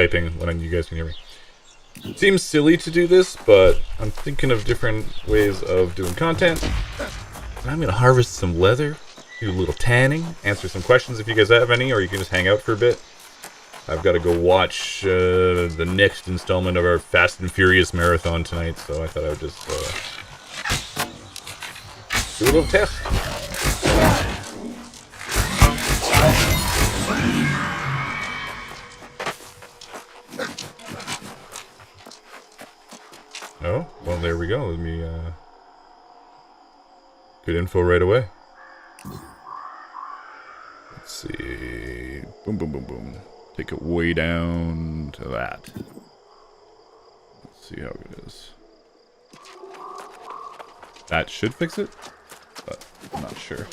typing when you guys can hear me. It seems silly to do this, but I'm thinking of different ways of doing content. I'm gonna harvest some leather, do a little tanning, answer some questions if you guys have any, or you can just hang out for a bit. I've got to go watch the next installment of our Fast and Furious marathon tonight, so I thought I would just do a little test. Oh, well, there we go. Let me, good info right away. Let's see. Boom, boom, boom, boom. Take it way down to that. Let's see how it is. That should fix it, but I'm not sure.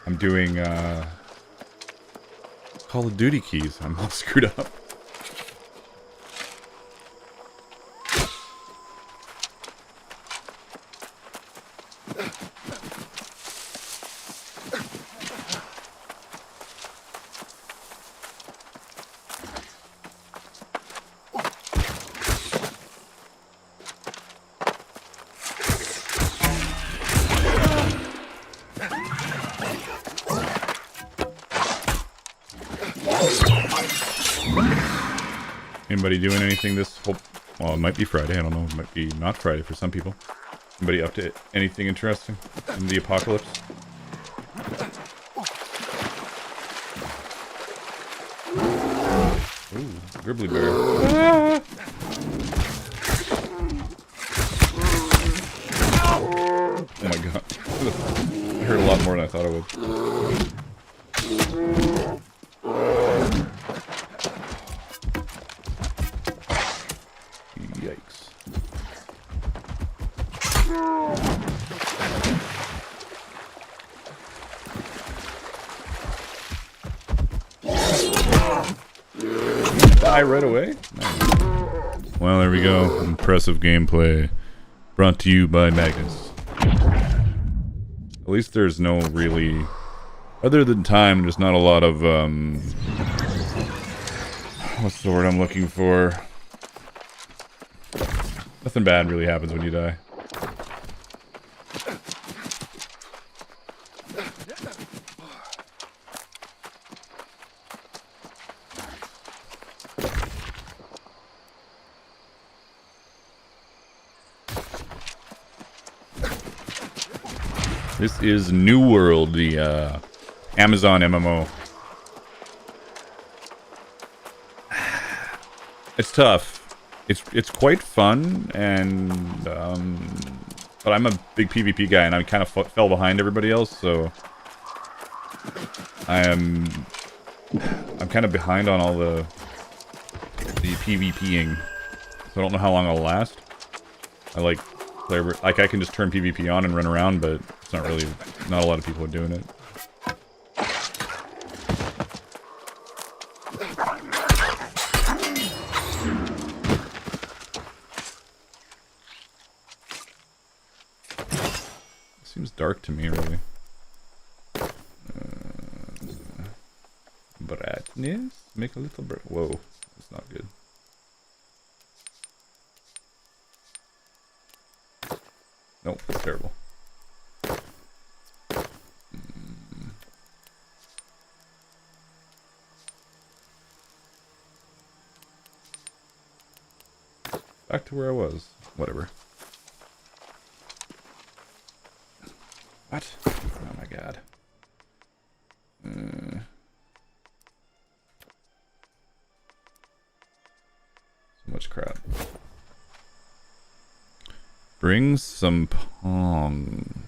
I'm doing, Call of Duty keys. I'm all screwed up. Anybody doing anything this whole... Well, it might be Friday. I don't know. It might be not Friday for some people. Anybody up to anything interesting in the apocalypse? Ooh, Gribbly Bear. Ah! Oh my god. I heard a lot more than I thought I would. Yikes. Die right away? Nice. Well, there we go. Impressive gameplay. Brought to you by Magnus. At least there's no really... Other than time, there's not a lot of, what's the word I'm looking for? Nothing bad really happens when you die. This is New World, the Amazon MMO. It's tough. It's quite fun, and but I'm a big PvP guy, and I kind of fell behind everybody else, so I'm kind of behind on all the PvPing. So I don't know how long I'll last. I like I can just turn PvP on and run around, but it's not a lot of people are doing it. Seems dark to me, really. Brightness? Make a little bright. Whoa, that's not good. Nope, that's terrible. Back to where I was. Whatever. What? Oh my god. So much crap. Bring some Pong.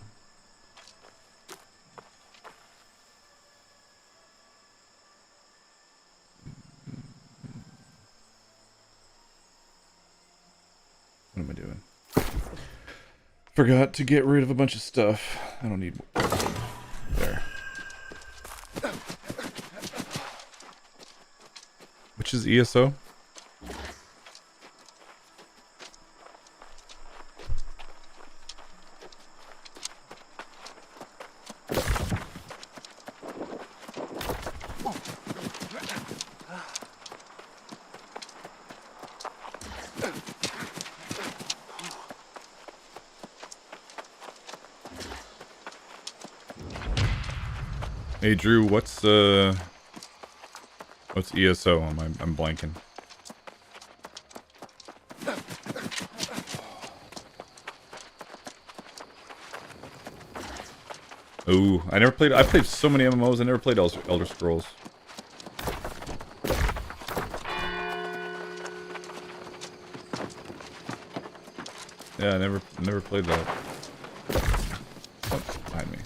What am I doing? Forgot to get rid of a bunch of stuff. I don't need more. There. Which is ESO? Hey Drew, what's ESO? I'm blanking. Ooh, I played so many MMOs, I never played Elder Scrolls. Yeah, I never played that. Oh, behind me.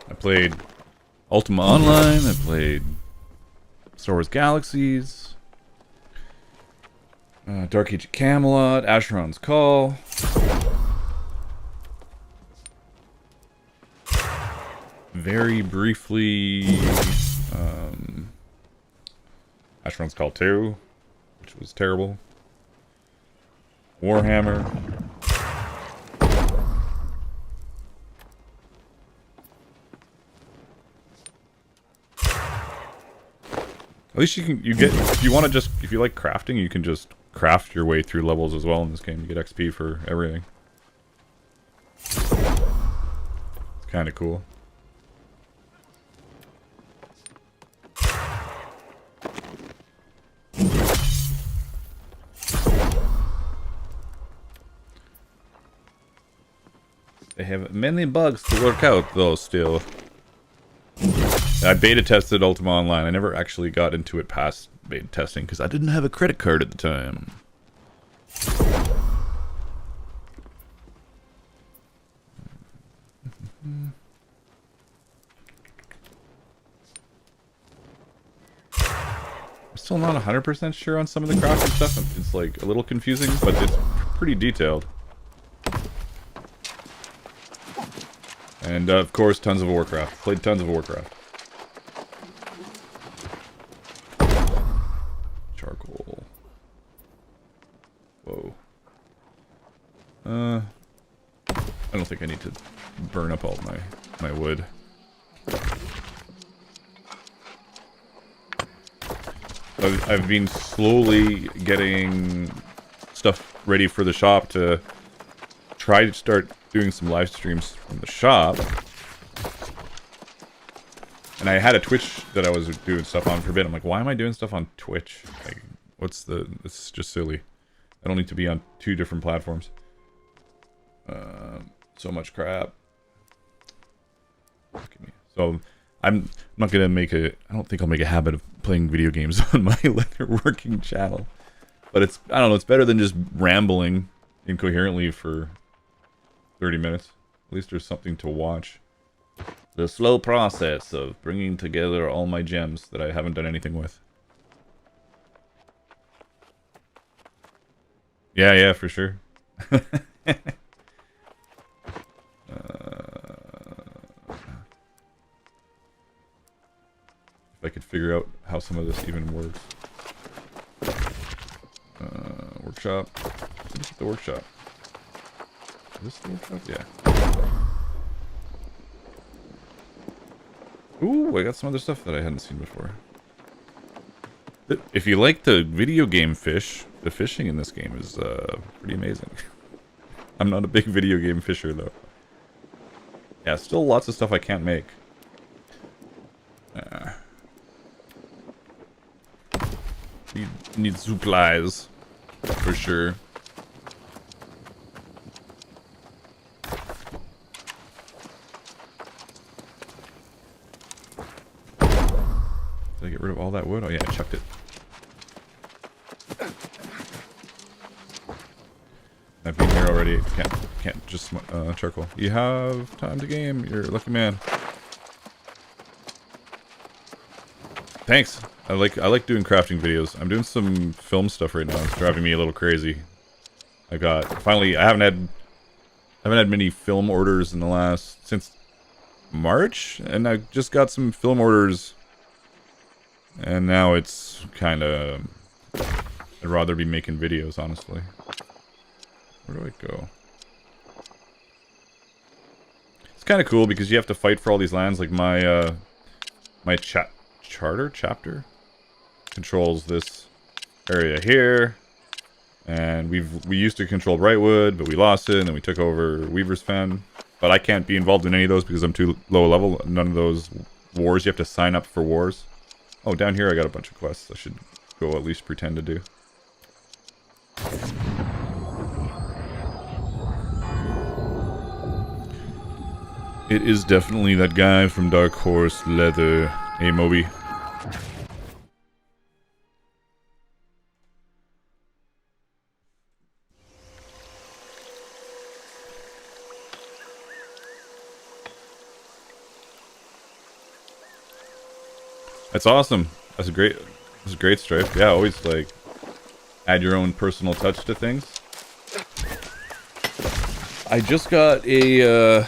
I played Ultima Online, I played Star Wars Galaxies, Dark Age of Camelot, Asheron's Call. Very briefly, Asheron's Call 2, which was terrible. Warhammer. At least you get, if you want to if you like crafting, you can just craft your way through levels as well in this game. You get XP for everything. It's kind of cool. They have many bugs to work out, though, still. I beta tested Ultima Online. I never actually got into it past beta testing because I didn't have a credit card at the time. I'm still not 100% sure on some of the crafting stuff. It's like a little confusing, but it's pretty detailed. And of course, tons of Warcraft. Played tons of Warcraft. Charcoal. Whoa. I don't think I need to burn up all my wood. I've been slowly getting stuff ready for the shop to try to start doing some live streams from the shop. And I had a Twitch that I was doing stuff on for a bit. I'm like, why am I doing stuff on Twitch? Like, it's just silly. I don't need to be on 2 different platforms. So much crap. So I'm not gonna I don't think I'll make a habit of playing video games on my leatherworking channel. But I don't know, it's better than just rambling incoherently for 30 minutes. At least there's something to watch. The slow process of bringing together all my gems that I haven't done anything with. Yeah, for sure. If I could figure out how some of this even works. Workshop. What's the workshop? Is this the workshop? Yeah. Ooh, I got some other stuff that I hadn't seen before. If you like the video game fish, the fishing in this game is pretty amazing. I'm not a big video game fisher, though. Yeah, still lots of stuff I can't make. Need supplies, for sure. Did I get rid of all that wood? Oh yeah, I chucked it. I've been here already. Can't just charcoal. You have time to game. You're a lucky man. Thanks. I like doing crafting videos. I'm doing some film stuff right now. It's driving me a little crazy. I haven't had many film orders in the since March, and I just got some film orders. And now it's kind of, I'd rather be making videos, honestly. Where do I go? It's kind of cool because you have to fight for all these lands. Like my charter chapter. Controls this area here. And we used to control Brightwood, but we lost it, and then we took over Weaver's Fen. But I can't be involved in any of those because I'm too low level. None of those wars, you have to sign up for wars. Oh, down here I got a bunch of quests I should go at least pretend to do. It is definitely that guy from Dark Horse Leather. Hey, Moby. That's awesome. That's a great Strife. Yeah, always like add your own personal touch to things. I just got a I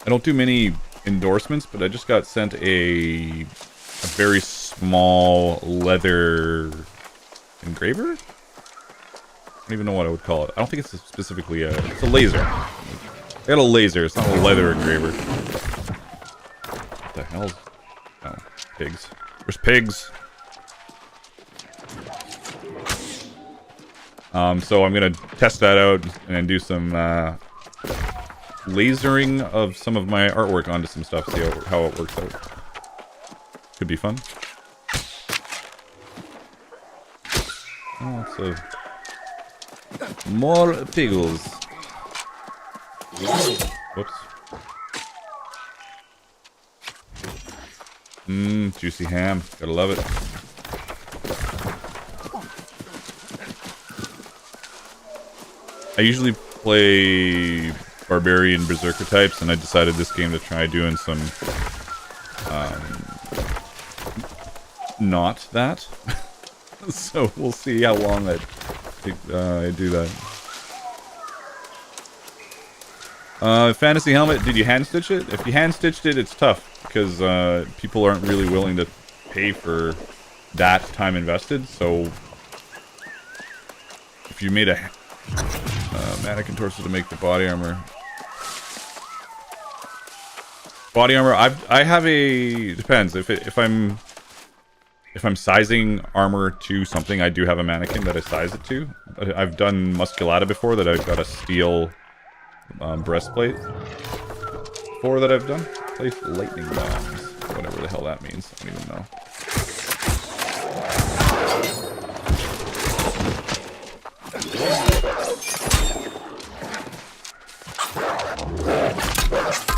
don't do many endorsements, but I just got sent a very small leather engraver? I don't even know what I would call it. I don't think it's specifically it's a laser. I got a laser, it's not a leather engraver. What the hell? Oh, pigs. There's pigs. So I'm gonna test that out and then do some lasering of some of my artwork onto some stuff, see how it works out. Could be fun. Oh, so more piggles. Whoops. Juicy ham. Gotta love it. I usually play Barbarian Berserker types, and I decided this game to try doing some not that. So we'll see how long I do that. Fantasy helmet, did you hand stitch it? If you hand stitched it, it's tough because people aren't really willing to pay for that time invested. So if you made a mannequin torso to make the body armor. Body armor, I have a depends if I'm sizing armor to something, I do have a mannequin that I size it to. I've done Musculata before that I've got a steel breastplate for that I've done. Place lightning bombs, whatever the hell that means. I don't even know.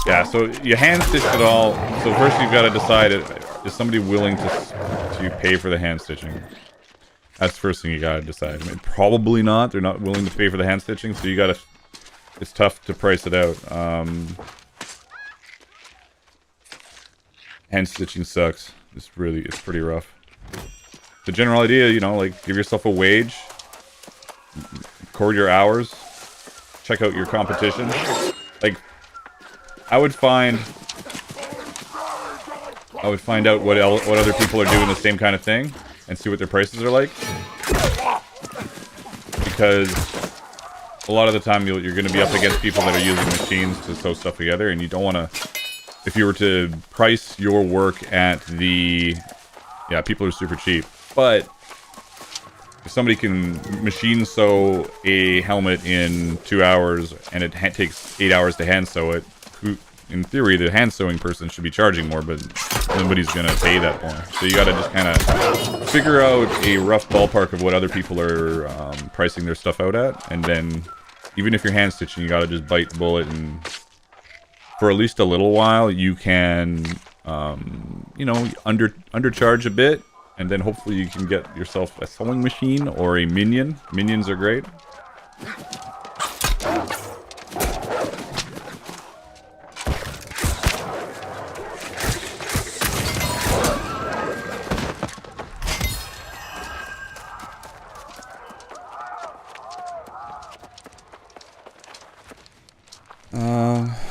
Yeah, so you hand stitch it all. So first you've got to decide, is somebody willing to pay for the hand stitching? That's the first thing you got to decide. I mean, probably not. They're not willing to pay for the hand stitching, so you got to. It's tough to price it out. Hand stitching sucks. It's pretty rough. The general idea, you know, like give yourself a wage, record your hours, check out your competition. Like, I would find out what other people are doing the same kind of thing and see what their prices are like. Because a lot of the time you're going to be up against people that are using machines to sew stuff together, and you don't want to. If you were to price your work at the, yeah, people are super cheap. But if somebody can machine sew a helmet in 2 hours and it takes 8 hours to hand sew it, in theory, the hand sewing person should be charging more, but nobody's going to pay that more. So you got to just kind of figure out a rough ballpark of what other people are pricing their stuff out at, and then even if you're hand stitching, you got to just bite the bullet, and for at least a little while, you can, you know, undercharge a bit, and then hopefully you can get yourself a sewing machine or a minion. Minions are great.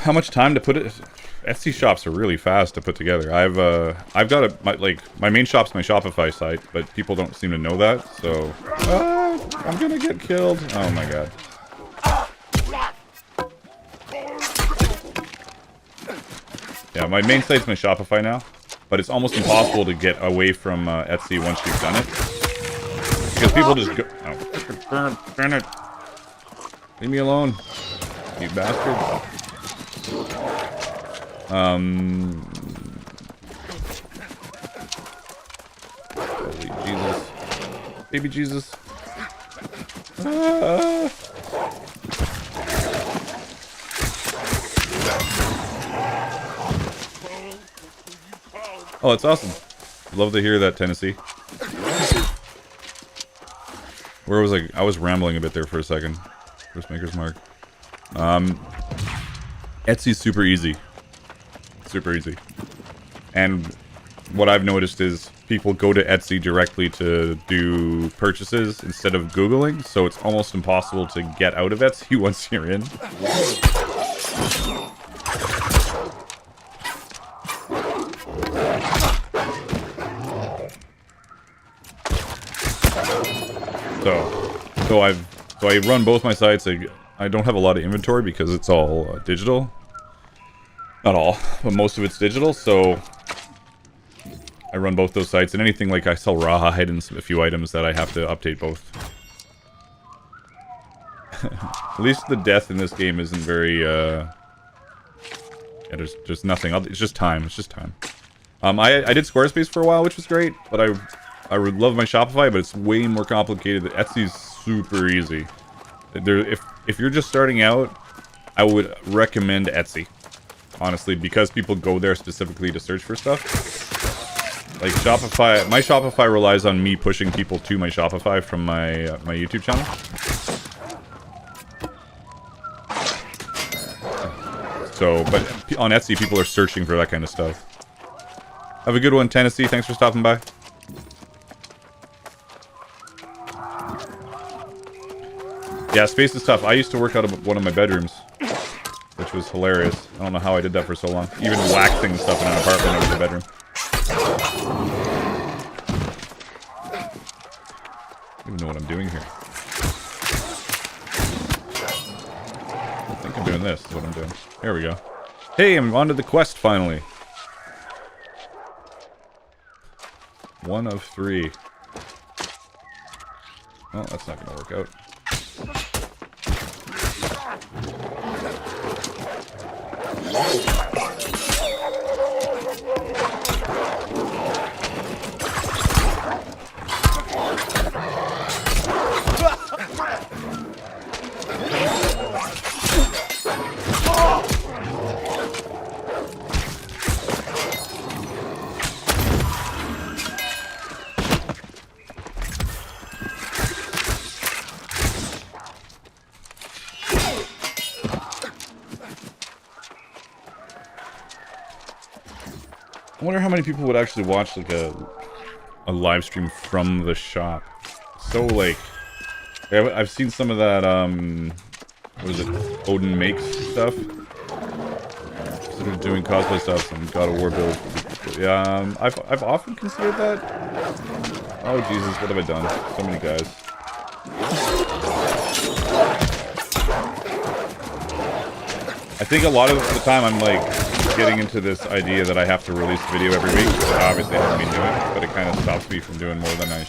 How much time to put it? Etsy shops are really fast to put together. I've got my main shop's my Shopify site, but people don't seem to know that. So I'm gonna get killed. Oh my god. Yeah, my main site's my Shopify now, but it's almost impossible to get away from Etsy once you've done it. Because people just go... Oh, burn it. Leave me alone, you bastard. Holy Jesus. Baby Jesus. Ah. Oh, it's awesome. Love to hear that, Tennessee. Where was I? I was rambling a bit there for a second. First Maker's Mark. Etsy's super easy. Super easy. And what I've noticed is people go to Etsy directly to do purchases instead of Googling, so it's almost impossible to get out of Etsy once you're in. So I run both my sites. I don't have a lot of inventory because it's all digital. Not all, but most of it's digital, so I run both those sites. And anything like I sell rawhide and a few items that I have to update both. At least the death in this game isn't very, yeah, there's nothing. It's just time. It's just time. I did Squarespace for a while, which was great, but I would love my Shopify, but it's way more complicated. Etsy's super easy. If you're just starting out, I would recommend Etsy, honestly, because people go there specifically to search for stuff. Like Shopify, my Shopify relies on me pushing people to my Shopify from my my YouTube channel. So, but on Etsy, people are searching for that kind of stuff. Have a good one, Tennessee. Thanks for stopping by. Yeah, space is tough. I used to work out of one of my bedrooms, which was hilarious. I don't know how I did that for so long. Even waxing stuff in an apartment over the bedroom. I don't even know what I'm doing here. I think I'm doing this, is what I'm doing. There we go. Hey, I'm on to the quest finally. 1 of 3. Well, that's not going to work out. I wonder how many people would actually watch like a live stream from the shop. So like, I've seen some of that what is it, Odin Makes stuff. Sort of doing cosplay stuff, some God of War builds. Yeah, I've often considered that. Oh Jesus, what have I done? So many guys. I think a lot of the time I'm like getting into this idea that I have to release a video every week. I obviously haven't been doing it, but it kind of stops me from doing more than I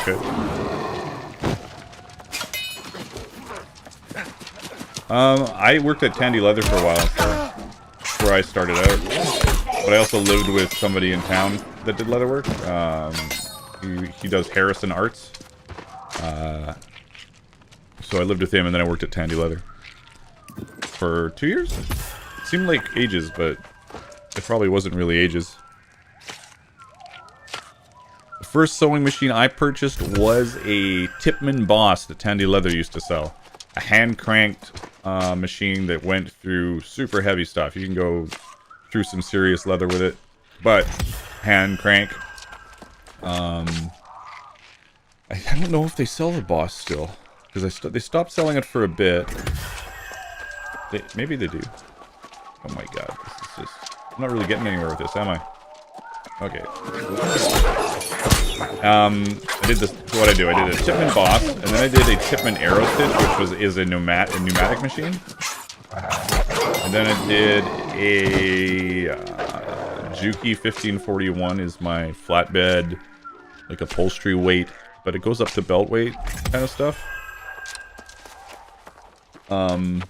could. I worked at Tandy Leather for a while, so where I started out. But I also lived with somebody in town that did leather work. He does Harrison Arts. So I lived with him, and then I worked at Tandy Leather for 2 years. It seemed like ages, but it probably wasn't really ages. The first sewing machine I purchased was a Tipman Boss that Tandy Leather used to sell. A hand-cranked machine that went through super heavy stuff. You can go through some serious leather with it, but hand crank. I don't know if they sell the Boss still, because they stopped selling it for a bit. Maybe they do. Oh my god, this is just... I'm not really getting anywhere with this, am I? Okay. I did this. What I do? I did a Tipman Boss, and then I did a Tipman Arrow Stitch, which is a pneumatic machine. And then I did a Juki 1541 is my flatbed, like upholstery weight, but it goes up to belt weight kind of stuff. And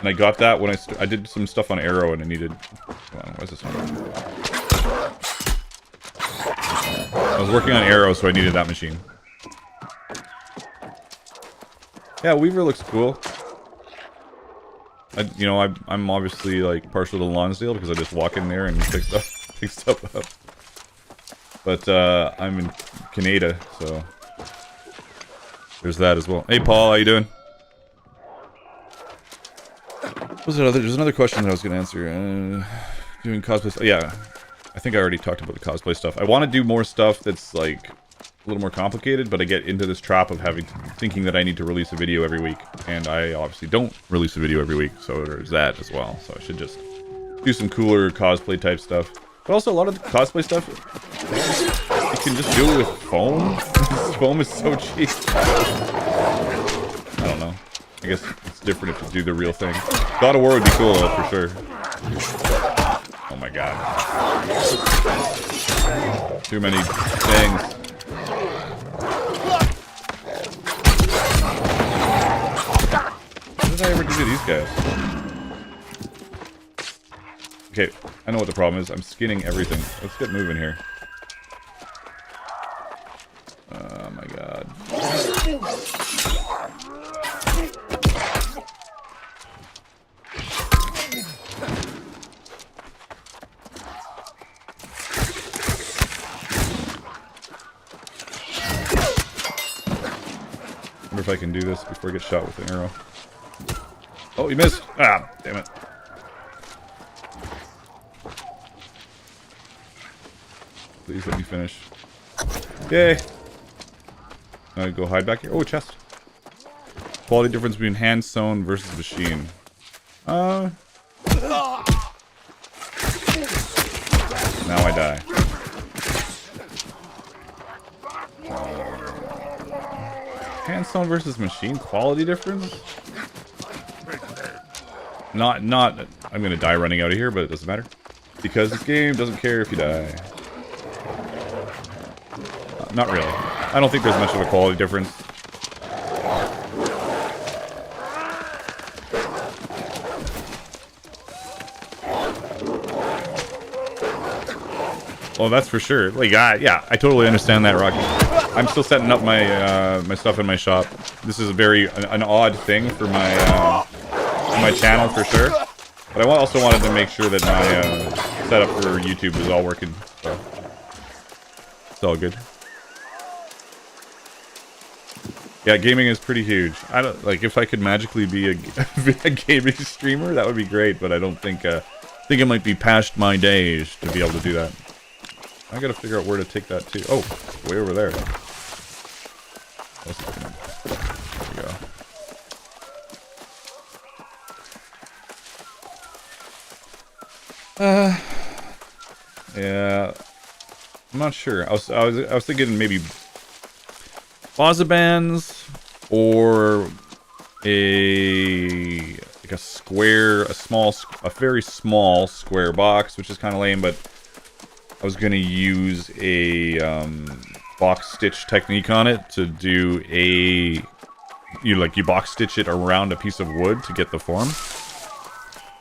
I got that when I did some stuff on Arrow and I needed... Hold on, why is this on? I was working on Arrow, so I needed that machine. Yeah, Weaver looks cool. I'm obviously like partial to Lonsdale because I just walk in there and pick stuff up. But I'm in Canada, so there's that as well. Hey Paul, how you doing? There's another question that I was going to answer. Doing cosplay stuff. Yeah, I think I already talked about the cosplay stuff. I want to do more stuff that's like a little more complicated, but I get into this trap of thinking that I need to release a video every week, and I obviously don't release a video every week, so there's that as well. So I should just do some cooler cosplay type stuff. But also a lot of the cosplay stuff, you can just do it with foam. Foam is so cheap. I don't know. I guess it's different if you do the real thing. God of War would be cool though, for sure. Oh my god. Too many things. What did I ever do to these guys? Okay, I know what the problem is. I'm skinning everything. Let's get moving here. Oh my god. Wonder if I can do this before I get shot with an arrow. Oh, you missed! Ah, damn it. Please let me finish. Yay! Now go hide back here. Oh, a chest. Quality difference between hand sewn versus machine. Now I die. Hand sewn versus machine quality difference? Not. I'm gonna die running out of here, but it doesn't matter because this game doesn't care if you die. Not really. I don't think there's much of a quality difference. Well, that's for sure. Like, yeah, I totally understand that, Rocky. I'm still setting up my my stuff in my shop. This is an odd thing for my channel for sure. But I also wanted to make sure that my setup for YouTube was all working. So it's all good. Yeah, gaming is pretty huge. I don't like if I could magically be a gaming streamer, that would be great. But I don't think it might be past my days to be able to do that. I gotta figure out where to take that to. Oh, way over there. There we go. Yeah, I'm not sure. I was thinking maybe Ozabands or a very small square box, which is kind of lame, but I was gonna use a box stitch technique on it to do you box stitch it around a piece of wood to get the form.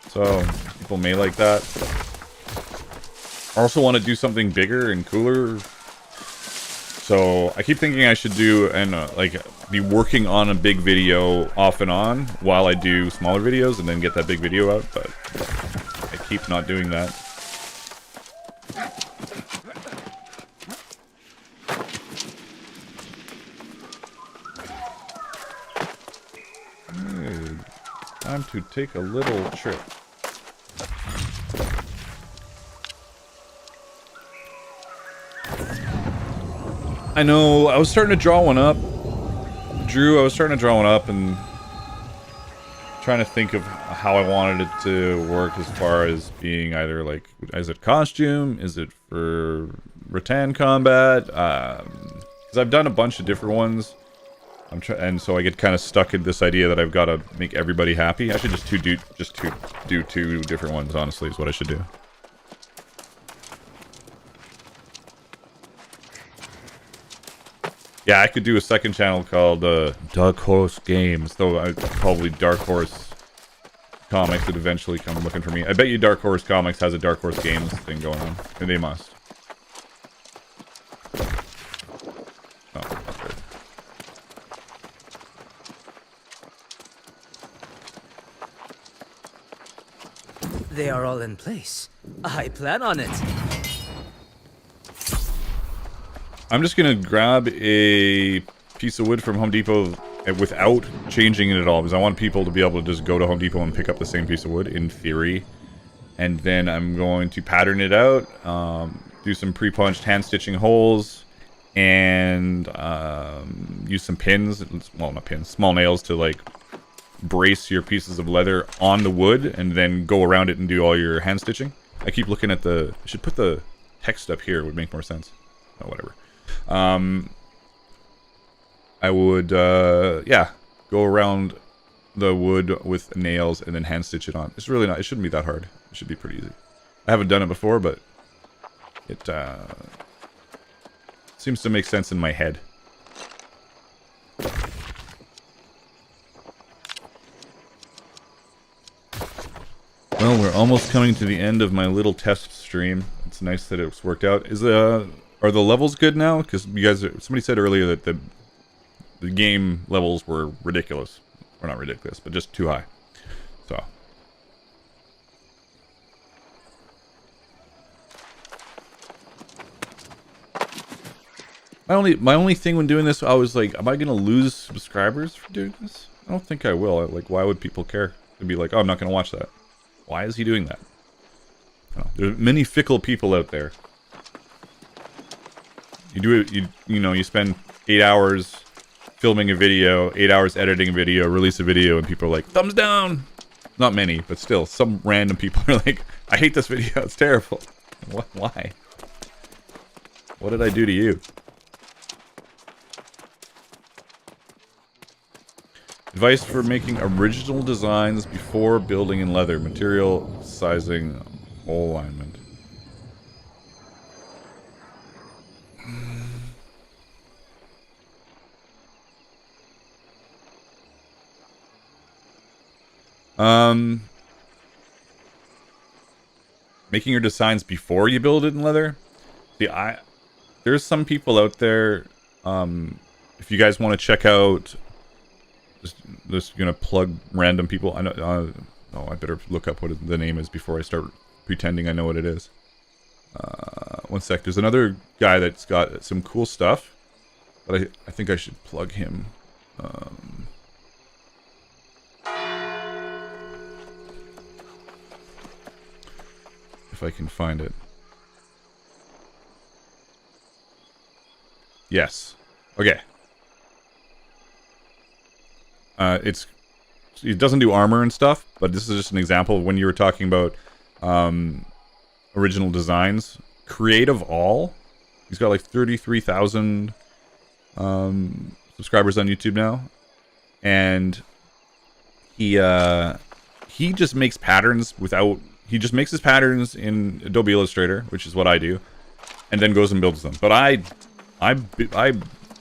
So people may like that. I also want to do something bigger and cooler. So I keep thinking I should do be working on a big video off and on while I do smaller videos and then get that big video out, but I keep not doing that. Time to take a little trip. I know, I was starting to draw one up. Drew, I was starting to draw one up and trying to think of how I wanted it to work as far as being either like, is it costume? Is it for Rattan combat? Because I've done a bunch of different ones. and so I get kind of stuck in this idea that I've got to make everybody happy. I should just do two different ones, honestly, is what I should do. Yeah, I could do a second channel called Dark Horse Games, though probably Dark Horse Comics would eventually come looking for me. I bet you Dark Horse Comics has a Dark Horse Games thing going on, and they must. Oh, that's right. They are all in place. I plan on it. I'm just gonna grab a piece of wood from Home Depot without changing it at all, because I want people to be able to just go to Home Depot and pick up the same piece of wood, in theory. And then I'm going to pattern it out, do some pre-punched hand-stitching holes, and use some pins, well, not pins, small nails to, like, brace your pieces of leather on the wood, and then go around it and do all your hand-stitching. I keep looking at I should put the text up here, it would make more sense. Oh, whatever. I would, yeah, go around the wood with nails and then hand stitch it on. It's really not, it shouldn't be that hard. It should be pretty easy. I haven't done it before, but it, seems to make sense in my head. Well, we're almost coming to the end of my little test stream. It's nice that it's worked out. Are the levels good now? Because you guys, somebody said earlier that the game levels were ridiculous. Or not ridiculous, but just too high. So. My only thing when doing this, I was like, am I gonna lose subscribers for doing this? I don't think I will. Like, why would people care? They'd be like, oh, I'm not gonna watch that. Why is he doing that? Oh, there are many fickle people out there. You do it, you know, you spend 8 hours filming a video, 8 hours editing a video, release a video, and people are like, thumbs down! Not many, but still, some random people are like, I hate this video, it's terrible. What? Why? What did I do to you? Advice for making original designs before building in leather. Material, sizing, hole alignment. Making your designs before you build it in leather. See, there's some people out there, if you guys want to check out, just gonna plug random people. I know, oh, I better look up what the name is before I start pretending I know what it is. One sec, there's another guy that's got some cool stuff, but I think I should plug him. If I can find it. Yes. Okay. It doesn't do armor and stuff, but this is just an example of when you were talking about original designs. Creative All. He's got like 33,000 subscribers on YouTube now, and he just makes patterns without. He just makes his patterns in Adobe Illustrator, which is what I do, and then goes and builds them. But I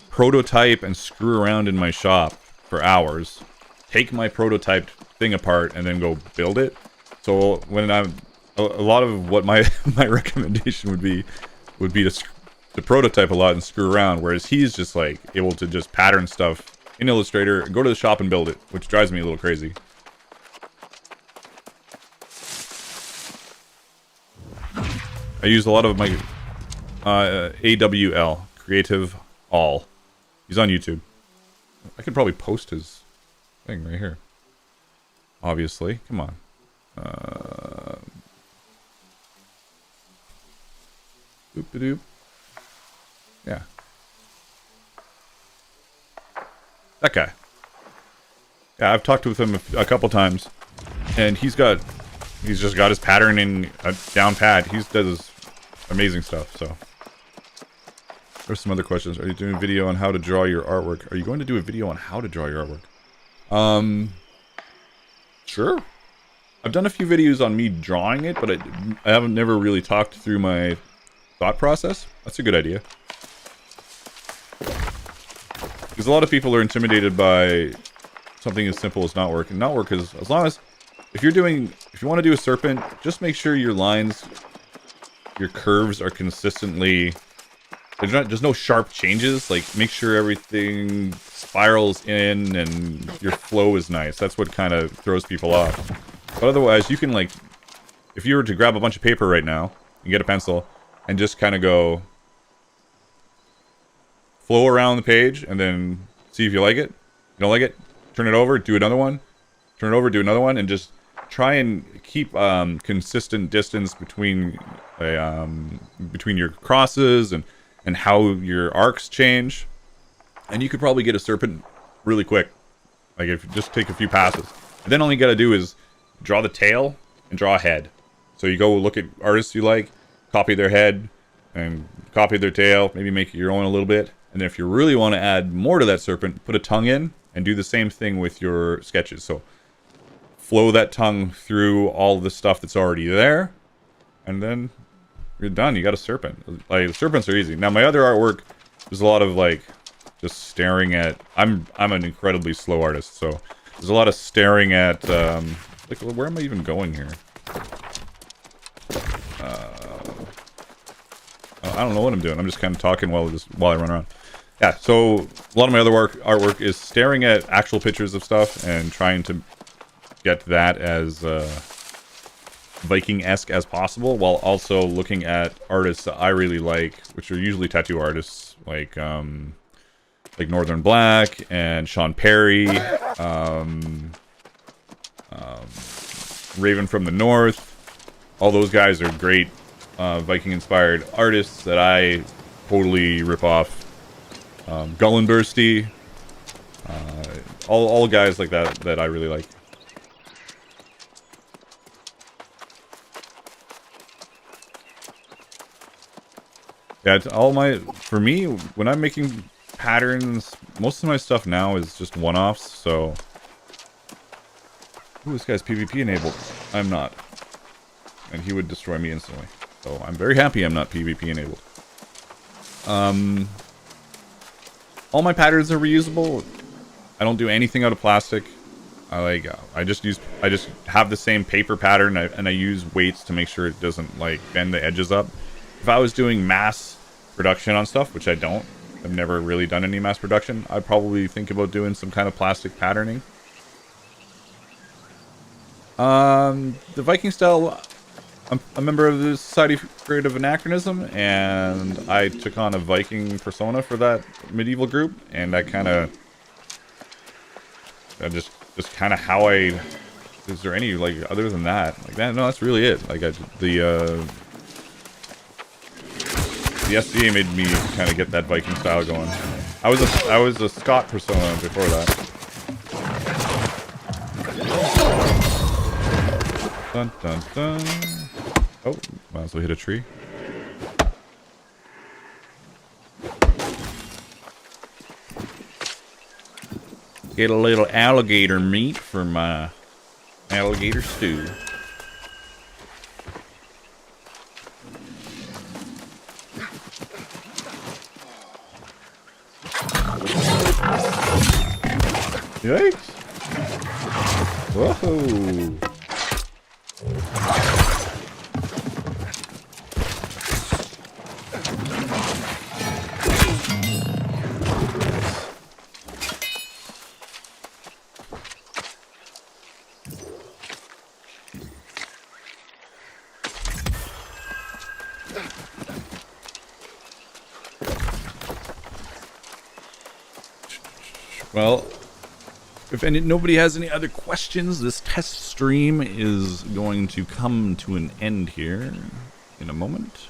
prototype and screw around in my shop for hours, take my prototyped thing apart, and then go build it. So when I'm a lot of what my recommendation would be to prototype a lot and screw around, whereas he's just like able to just pattern stuff in Illustrator, go to the shop and build it, which drives me a little crazy. I use a lot of my AWL, Creative All. He's on YouTube. I could probably post his thing right here. Obviously. Come on. Doop-a-doop. Yeah. That guy. Yeah, I've talked with him a couple times, and he's just got his pattern in a down pat. He does amazing stuff, so. There's some other questions. Are you doing a video on how to draw your artwork? Are you going to do a video on how to draw your artwork? Sure. I've done a few videos on me drawing it, but I haven't never really talked through my thought process. That's a good idea. Because a lot of people are intimidated by something as simple as knot work. And knot work is, as long as, if you want to do a serpent, just make sure your lines, your curves are consistently, there's no sharp changes. Like, make sure everything spirals in and your flow is nice. That's what kind of throws people off. But otherwise, you can, like, if you were to grab a bunch of paper right now and get a pencil and just kind of go flow around the page and then see if you like it. You don't like it, turn it over, do another one. Turn it over, do another one, and just try and keep consistent distance between your crosses and how your arcs change. And you could probably get a serpent really quick. Like, if you just take a few passes. And then all you gotta do is draw the tail and draw a head. So you go look at artists you like, copy their head and copy their tail, maybe make it your own a little bit. And then if you really want to add more to that serpent, put a tongue in and do the same thing with your sketches. So flow that tongue through all the stuff that's already there, and then you're done. You got a serpent. Like, serpents are easy. Now, my other artwork, there's a lot of, like, just staring at... I'm an incredibly slow artist, so there's a lot of staring at... like, where am I even going here? I don't know what I'm doing. I'm just kind of talking while I run around. Yeah, so a lot of my other artwork is staring at actual pictures of stuff and trying to get that as Viking-esque as possible, while also looking at artists that I really like, which are usually tattoo artists, like Northern Black and Sean Perry, Raven from the North. All those guys are great Viking-inspired artists that I totally rip off. Gullenbursty, all guys like that I really like. Yeah, for me, when I'm making patterns, most of my stuff now is just one-offs, so... Ooh, this guy's PvP enabled. I'm not. And he would destroy me instantly. So I'm very happy I'm not PvP enabled. All my patterns are reusable. I don't do anything out of plastic. I just have the same paper pattern, and I use weights to make sure it doesn't, like, bend the edges up. If I was doing mass production on stuff, which I don't, I've never really done any mass production, I'd probably think about doing some kind of plastic patterning. The Viking style, I'm a member of the Society for Creative Anachronism, and I took on a Viking persona for that medieval group, and I just kind of how I... Is there any, like, other than that? Like, that, no, that's really it. Like, the SCA made me kind of get that Viking style going. I was a Scott persona before that. Dun dun dun. Oh, might as well hit a tree. Get a little alligator meat for my alligator stew. Yikes! Whoa! Well, if nobody has any other questions, this test stream is going to come to an end here in a moment.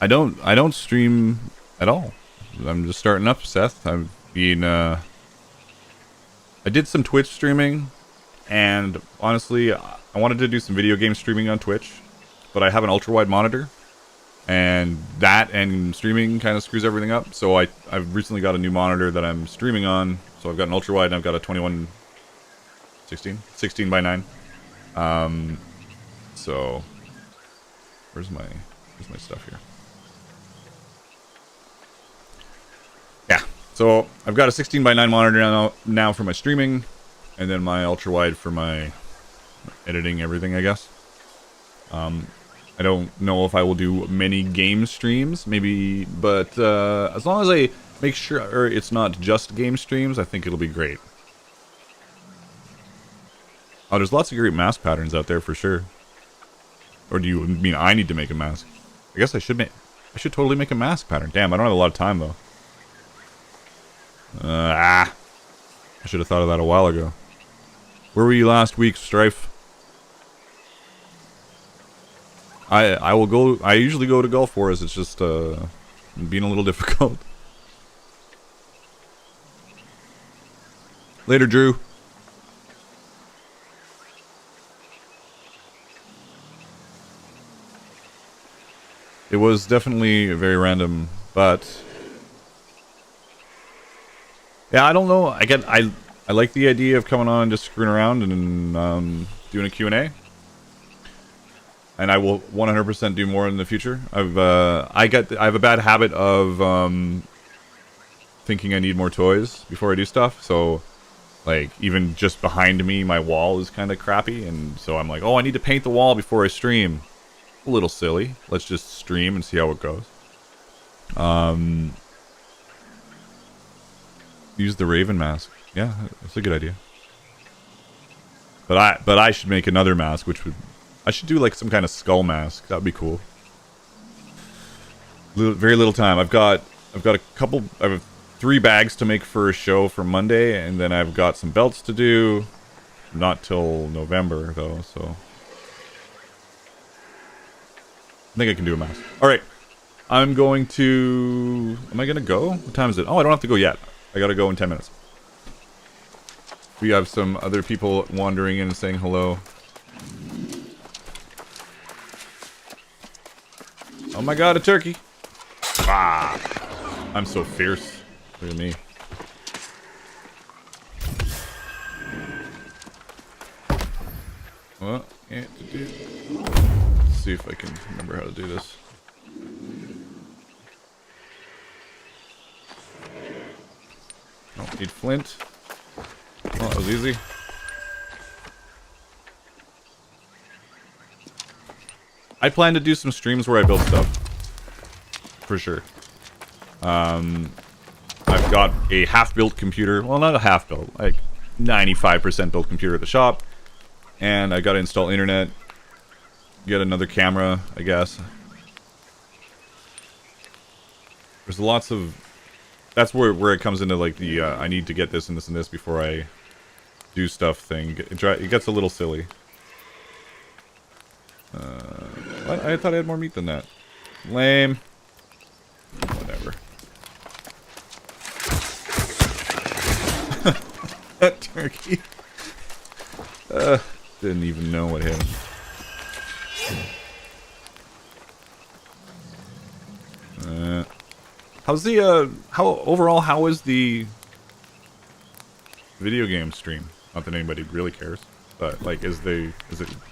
I don't stream at all. I'm just starting up, Seth. I did some Twitch streaming, and honestly, I wanted to do some video game streaming on Twitch, but I have an ultra wide monitor, and that and streaming kind of screws everything up. So I've recently got a new monitor that I'm streaming on. So I've got an ultra wide and I've got a 16 by 9. So where's my stuff here? Yeah. So I've got a 16 by 9 monitor now for my streaming, and then my ultra wide for my editing everything, I guess. I don't know if I will do many game streams, maybe, but as long as I make sure it's not just game streams, I think it'll be great. Oh, there's lots of great mask patterns out there for sure. Or do you mean I need to make a mask? I guess I should totally make a mask pattern. Damn, I don't have a lot of time though. I should have thought of that a while ago. Where were you last week, Strife? I will go. I usually go to Gulf Wars. It's just being a little difficult. Later, Drew. It was definitely very random, but yeah, I don't know. I like the idea of coming on and just screwing around and doing a Q&A. And I will 100% do more in the future. I have a bad habit of thinking I need more toys before I do stuff. So, like, even just behind me, my wall is kind of crappy, and so I'm like, oh, I need to paint the wall before I stream. A little silly. Let's just stream and see how it goes. Use the Raven mask. Yeah, that's a good idea. But I should make another mask, which would. I should do like some kind of skull mask. That would be cool. Very little time. I've got a couple. I have 3 bags to make for a show for Monday, and then I've got some belts to do. Not till November though, so I think I can do a mask. All right, I'm going to. Am I gonna go? What time is it? Oh, I don't have to go yet. I gotta go in 10 minutes. We have some other people wandering in and saying hello. Oh my god, a turkey! Ah, I'm so fierce. Look at me. What? Can't do. Let's see if I can remember how to do this. Don't need flint. Well, that was easy. I plan to do some streams where I build stuff. For sure. I've got a half-built computer. Well, not a half-built. Like, 95% built computer at the shop. And I gotta install internet. Get another camera, I guess. There's lots of... That's where it comes into, like, the, I need to get this and this and this before I do stuff thing. It gets a little silly. What? I thought I had more meat than that. Lame. Whatever. That turkey. Didn't even know what hit him. How's the, how is the video game stream? Not that anybody really cares. But, like, is it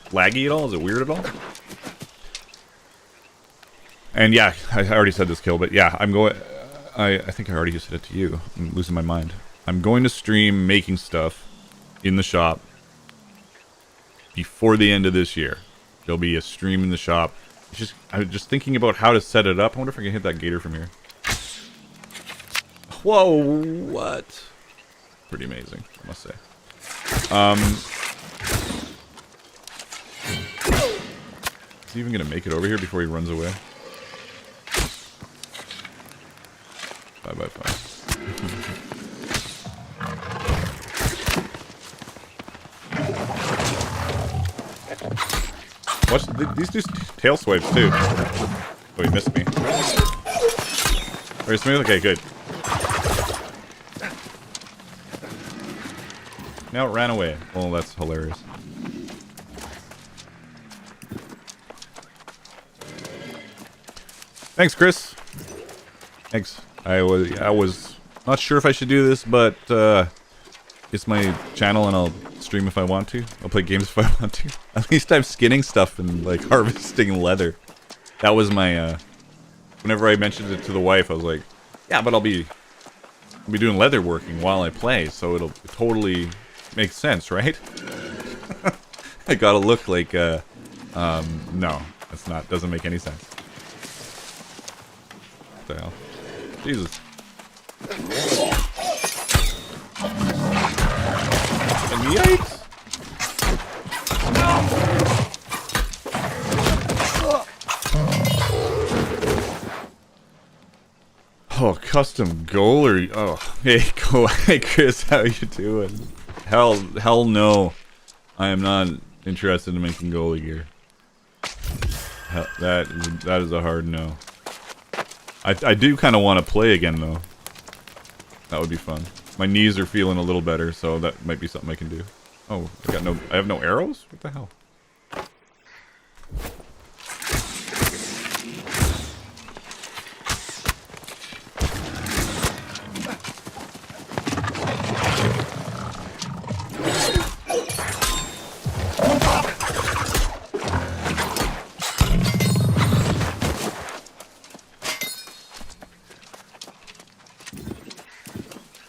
laggy at all? Is it weird at all? And yeah, I already said this, Kill, but yeah, I'm going... I think I already said it to you. I'm losing my mind. I'm going to stream making stuff in the shop before the end of this year. There'll be a stream in the shop. I'm just thinking about how to set it up. I wonder if I can hit that gator from here. Whoa, what? Pretty amazing, I must say. Is he even gonna make it over here before he runs away? 5x5. Watch these do tail swipes too. Oh, he missed me. Very smooth. Okay, good. Now it ran away. Oh, that's hilarious. Thanks, Chris. Thanks. I was not sure if I should do this, but it's my channel and I'll stream if I want to. I'll play games if I want to. At least I'm skinning stuff and like harvesting leather. That was my whenever I mentioned it to the wife, I was like, yeah, but I'll be doing leather working while I play, so it'll totally make sense, right? I gotta look like no, that's not, doesn't make any sense. What the hell? Jesus. And yikes! Oh, custom goal or oh, hey, go, hey Chris, how you doing? Hell no, I am not interested in making goalie gear. Hell, that is a hard no. I do kind of want to play again though. That would be fun. My knees are feeling a little better, so that might be something I can do. Oh, I have no arrows? What the hell?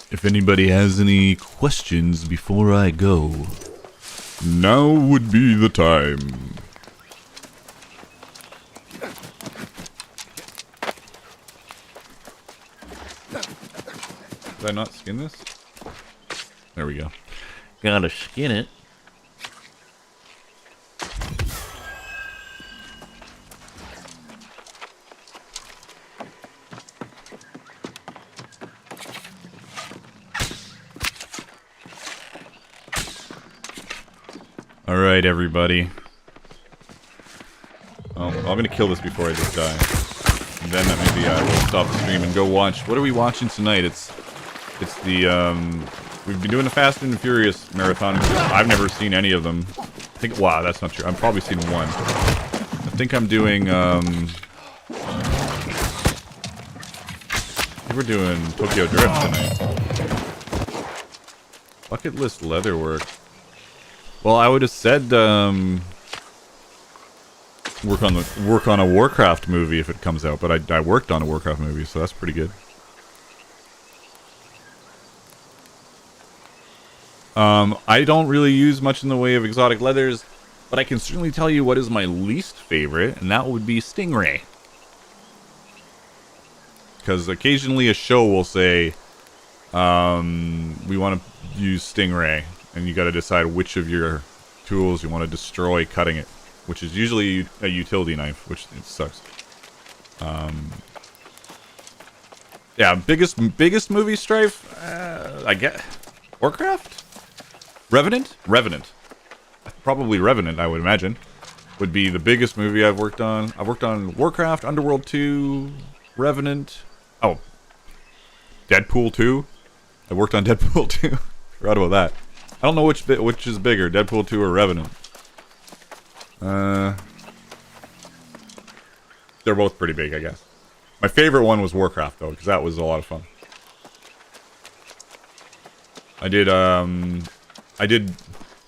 If anybody has any questions before I go, now would be the time. Did I not skin this? There we go. Gotta skin it. Alright, everybody. Oh, I'm gonna kill this before I just die. And then maybe I will stop the stream and go watch. What are we watching tonight? It's the, we've been doing the Fast and Furious marathon. I've never seen any of them. I think, wow, that's not true. I've probably seen one. I think I'm doing, we're doing Tokyo Drift tonight. Bucket list leather work. Well, I would have said work on a Warcraft movie if it comes out, but I worked on a Warcraft movie, so that's pretty good. I don't really use much in the way of exotic leathers, but I can certainly tell you what is my least favorite, and that would be Stingray. Because occasionally a show will say, we want to use Stingray. And you got to decide which of your tools you want to destroy cutting it, which is usually a utility knife, which it sucks. Yeah, biggest movie strife, I get Warcraft, Revenant, probably Revenant. I would imagine would be the biggest movie I've worked on. I've worked on Warcraft, Underworld 2, Revenant. Oh, Deadpool 2. I worked on Deadpool 2. Forgot about that. I don't know which is bigger, Deadpool 2 or Revenant. They're both pretty big, I guess. My favorite one was Warcraft, though, because that was a lot of fun.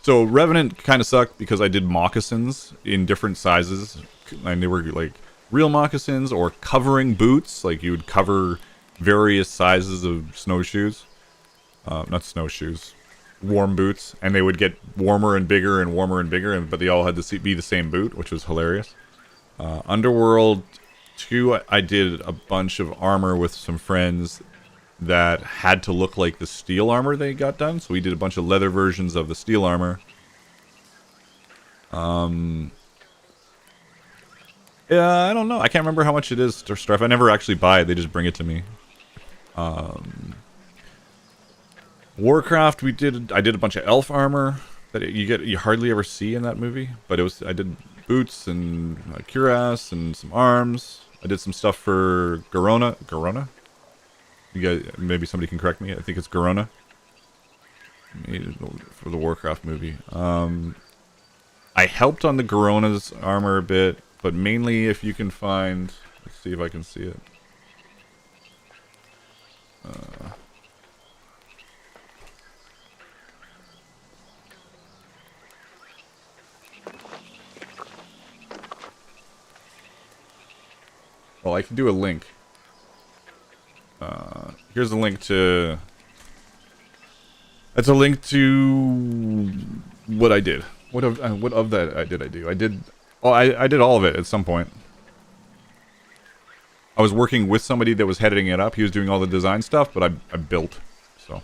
So Revenant kind of sucked because I did moccasins in different sizes, and they were like real moccasins or covering boots, like you would cover various sizes of snowshoes. Not snowshoes. Warm boots, and they would get warmer and bigger, but they all had to be the same boot, which was hilarious. Underworld 2, I did a bunch of armor with some friends that had to look like the steel armor they got done, so we did a bunch of leather versions of the steel armor. Yeah, I don't know. I can't remember how much it is to strife. I never actually buy it, they just bring it to me. Warcraft, I did a bunch of elf armor that you hardly ever see in that movie, but I did boots and cuirass and some arms. I did some stuff for Garona. You guys, maybe somebody can correct me. I think it's Garona for the Warcraft movie. I helped on the Garona's armor a bit. but mainly if you can find... Let's see if I can see it. Well, I can do a link. Here's a link to... That's a link to what I did. What of that I do? I did... Oh, I did all of it at some point. I was working with somebody that was heading it up. He was doing all the design stuff, but I built. So.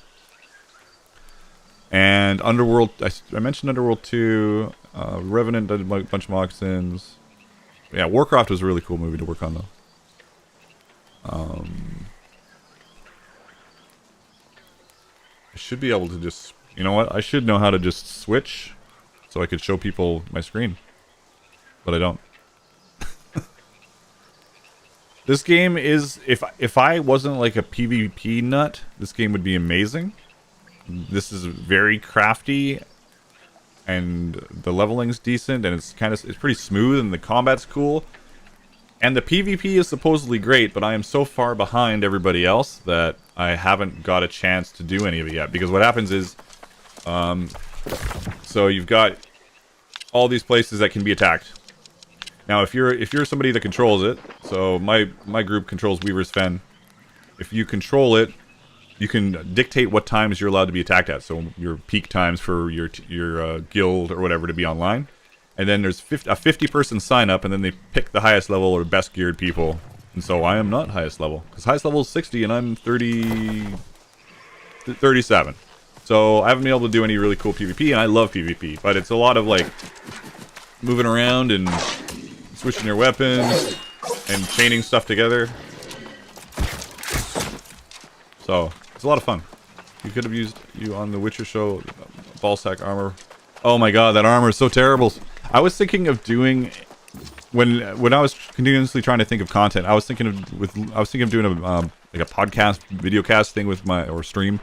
And Underworld... I mentioned Underworld 2. Revenant did a bunch of moccasins. Yeah, Warcraft was a really cool movie to work on, though. I should be able to just... You know what? I should know how to just switch so I could show people my screen. But I don't. This game is... If I wasn't like a PvP nut, this game would be amazing. This is very crafty. And the leveling's decent. And it's pretty smooth. And the combat's cool. And the PvP is supposedly great, but I am so far behind everybody else that I haven't got a chance to do any of it yet. Because what happens is, so you've got all these places that can be attacked. Now, if you're somebody that controls it, so my group controls Weaver's Fen. If you control it, you can dictate what times you're allowed to be attacked at. So your peak times for your guild or whatever to be online. And then there's a 50-person sign-up, and then they pick the highest level or best geared people. And so I am not highest level. Because highest level is 60, and I'm 37. So I haven't been able to do any really cool PvP, and I love PvP. But it's a lot of, like, moving around and switching your weapons and chaining stuff together. So, it's a lot of fun. You could have used you on the Witcher show, ballsack armor. Oh my god, that armor is so terrible. I was thinking of doing when I was continuously trying to think of content. I was thinking of doing a like a podcast, videocast thing with stream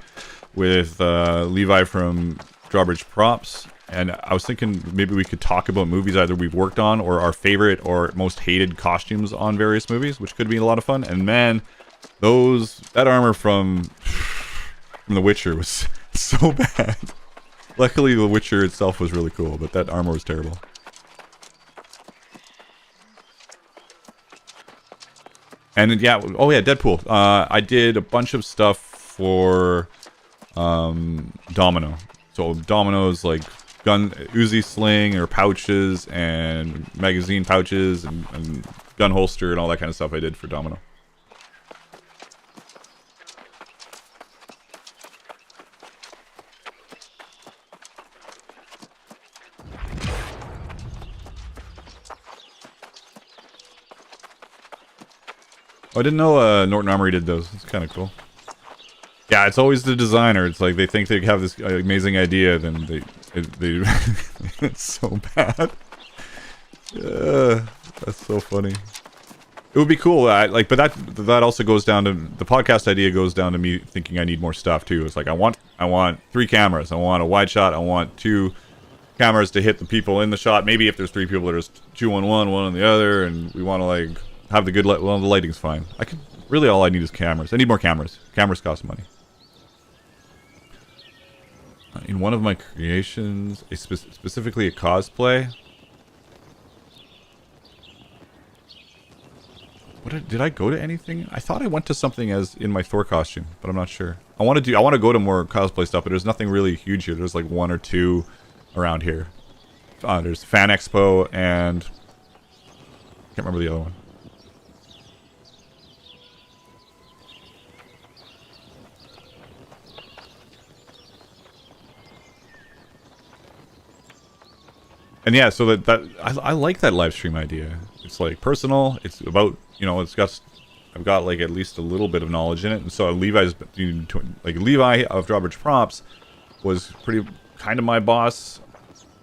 with Levi from Drawbridge Props, and I was thinking maybe we could talk about movies either we've worked on or our favorite or most hated costumes on various movies, which could be a lot of fun. And man, that armor from The Witcher was so bad. Luckily, The Witcher itself was really cool, but that armor was terrible. And yeah, oh yeah, Deadpool. I did a bunch of stuff for Domino. So Domino's like Uzi sling or pouches and magazine pouches and gun holster and all that kind of stuff I did for Domino. Oh, I didn't know Norton Armory did those. It's kind of cool. Yeah, it's always the designer. It's like they think they have this amazing idea, then they it's so bad. That's so funny. It would be cool. But that also goes down to the podcast idea. Goes down to me thinking I need more stuff too. It's like I want 3 cameras. I want a wide shot. I want 2 cameras to hit the people in the shot. Maybe if there's 3 people, there's 2 on one on the other, and we want to like have the good light. Well, the lighting's fine. Really all I need is cameras. I need more cameras. Cameras cost money. In one of my creations, specifically a cosplay. Did I go to anything? I thought I went to something as in my Thor costume, but I'm not sure. I want to go to more cosplay stuff, but there's nothing really huge here. There's like 1 or 2 around here. There's Fan Expo and I can't remember the other one. And yeah, so I like that live stream idea. It's like personal. It's about, I've got like at least a little bit of knowledge in it. And so Levi of Drawbridge Props was pretty kind of my boss.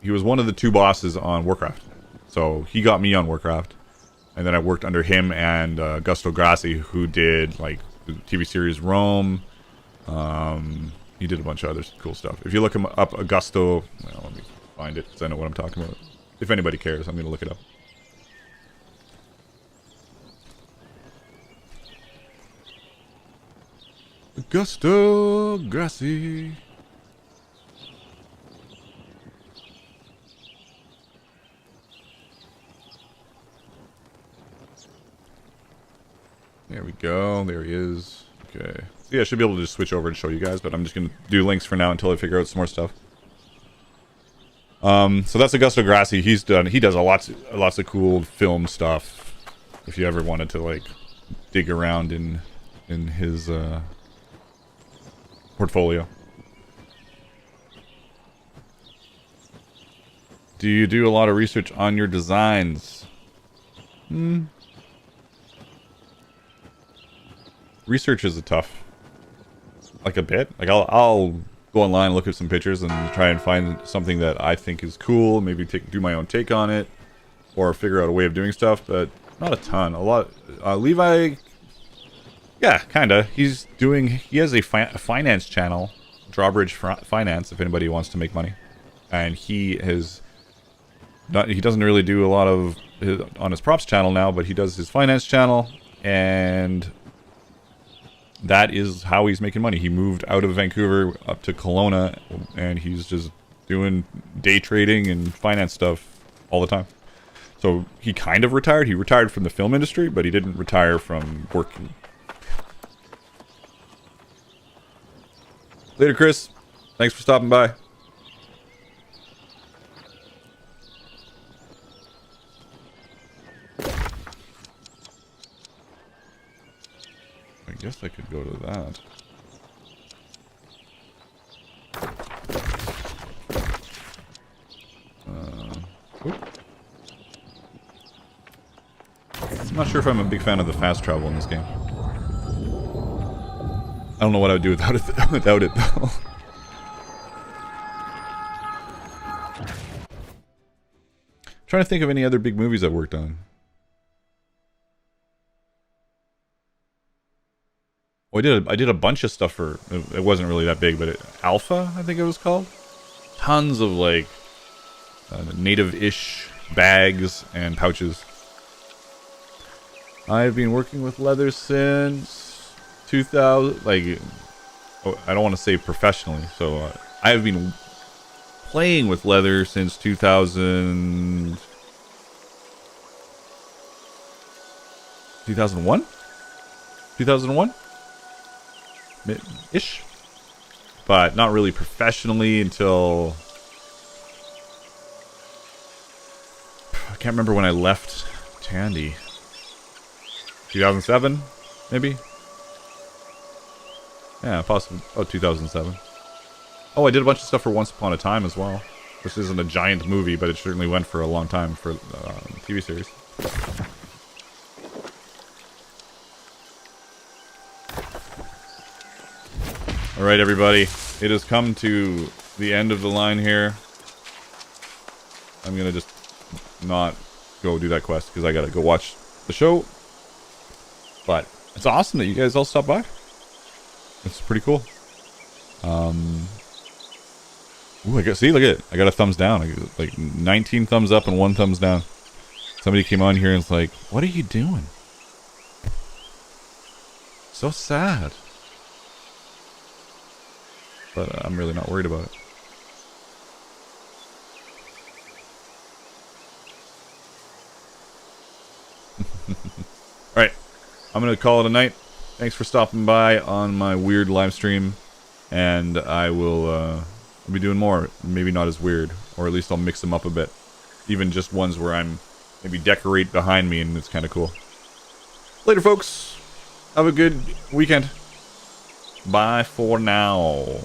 He was one of the 2 bosses on Warcraft. So he got me on Warcraft. And then I worked under him and Gusto Grassi, who did like the TV series Rome. He did a bunch of other cool stuff. If you look him up, Augusto, well, let me find it because I know what I'm talking about. If anybody cares, I'm going to look it up. Augusta Grassi. There we go. There he is. Okay. So yeah, I should be able to just switch over and show you guys, but I'm just gonna do links for now until I figure out some more stuff. So that's Augusto Grassi. He does lots of cool film stuff. If you ever wanted to like dig around in his portfolio. Do you do a lot of research on your designs? Research is a bit. Like I'll go online, look at some pictures, and try and find something that I think is cool. Maybe do my own take on it, or figure out a way of doing stuff. But not a ton. A lot. Levi, yeah, kinda. He has a finance channel, Drawbridge Finance. If anybody wants to make money, and he doesn't really do a lot of on his props channel now, but he does his finance channel, and that is how he's making money. He moved out of Vancouver up to Kelowna, and he's just doing day trading and finance stuff all the time. So he kind of retired. He retired from the film industry, but he didn't retire from working. Later, Chris. Thanks for stopping by. I guess I could go to that. I'm not sure if I'm a big fan of the fast travel in this game. I don't know what I would do without it though. Trying to think of any other big movies I've worked on. Well, I did a bunch of stuff for, it wasn't really that big, but Alpha, I think it was called. Tons of like native-ish bags and pouches. I've been working with leather since 2000, like, I don't want to say professionally, so I've been playing with leather since 2001? 2001? Ish, but not really professionally until I can't remember when I left Tandy. 2007, maybe. Yeah, possibly. Oh, 2007. Oh, I did a bunch of stuff for Once Upon a Time as well. This isn't a giant movie, but it certainly went for a long time for TV series. Alright, everybody. It has come to the end of the line here. I'm gonna just not go do that quest because I gotta go watch the show. But it's awesome that you guys all stopped by. It's pretty cool. Ooh, see, look at it. I got a thumbs down. I got like 19 thumbs up and 1 thumbs down. Somebody came on here and was like, "What are you doing?" So sad. But I'm really not worried about it. Alright, I'm going to call it a night. Thanks for stopping by on my weird live stream. And I will I'll be doing more. Maybe not as weird. Or at least I'll mix them up a bit. Even just ones where I'm maybe decorate behind me and it's kind of cool. Later, folks. Have a good weekend. Bye for now.